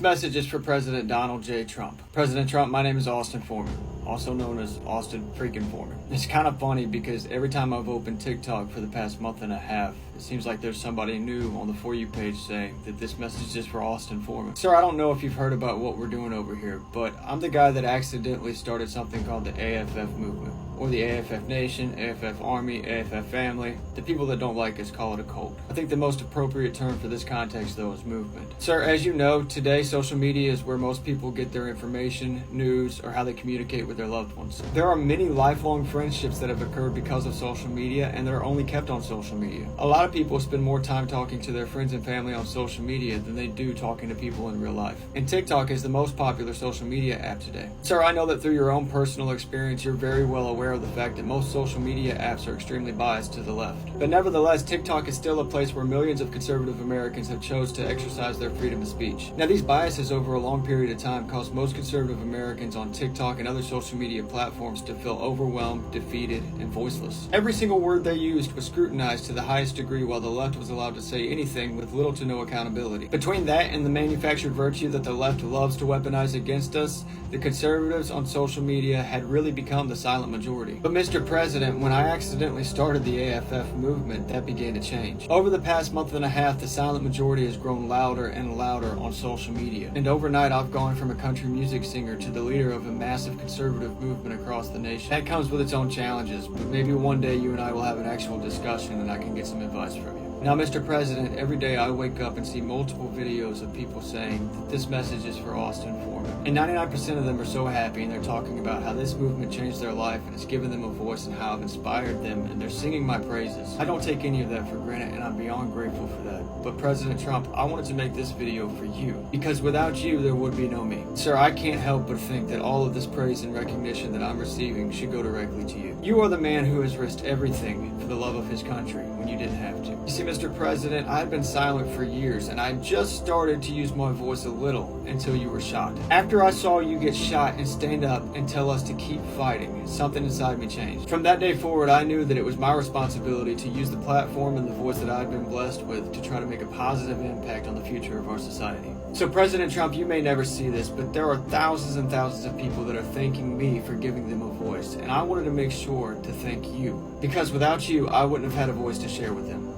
This message is for President Donald J. Trump. President Trump, my name is Austin Foreman, also known as Austin freaking Foreman. It's kind of funny because every time I've opened TikTok for the past month and a half, it seems like there's somebody new on the For You page saying that this message is for Austin Foreman. Sir, I don't know if you've heard about what we're doing over here, but I'm the guy that accidentally started something called the AFF movement, or the AFF Nation, AFF Army, AFF Family. The people that don't like us call it a cult. I think the most appropriate term for this context, though, is movement. Sir, as you know, today social media is where most people get their information, news, or how they communicate with their loved ones. There are many lifelong friendships that have occurred because of social media, and they're only kept on social media. A lot of people spend more time talking to their friends and family on social media than they do talking to people in real life. And TikTok is the most popular social media app today. Sir, I know that through your own personal experience, you're very well aware of the fact that most social media apps are extremely biased to the left. But nevertheless, TikTok is still a place where millions of conservative Americans have chose to exercise their freedom of speech. Now, these biases over a long period of time caused most conservative Americans on TikTok and other social media platforms to feel overwhelmed, defeated, and voiceless. Every single word they used was scrutinized to the highest degree, while the left was allowed to say anything with little to no accountability. Between that and the manufactured virtue that the left loves to weaponize against us, the conservatives on social media had really become the silent majority. But Mr. President, when I accidentally started the AFF movement, that began to change. Over the past month and a half, the silent majority has grown louder and louder on social media. And overnight, I've gone from a country music singer to the leader of a massive conservative movement across the nation. That comes with its own challenges, but maybe one day you and I will have an actual discussion and I can get some advice from you. Now, Mr. President, every day I wake up and see multiple videos of people saying that this message is for Austin Foreman. And 99% of them are so happy, and they're talking about how this movement changed their life and it's given them a voice and how I've inspired them, and they're singing my praises. I don't take any of that for granted, and I'm beyond grateful for that. But President Trump, I wanted to make this video for you, because without you, there would be no me. Sir, I can't help but think that all of this praise and recognition that I'm receiving should go directly to you. You are the man who has risked everything for the love of his country when you didn't have to. You see, Mr. President, I've been silent for years, and I just started to use my voice a little until you were shot. After I saw you get shot and stand up and tell us to keep fighting, something inside me changed. From that day forward, I knew that it was my responsibility to use the platform and the voice that I've been blessed with to try to make a positive impact on the future of our society. So President Trump, you may never see this, but there are thousands and thousands of people that are thanking me for giving them a voice, and I wanted to make sure to thank you, because without you, I wouldn't have had a voice to share with them.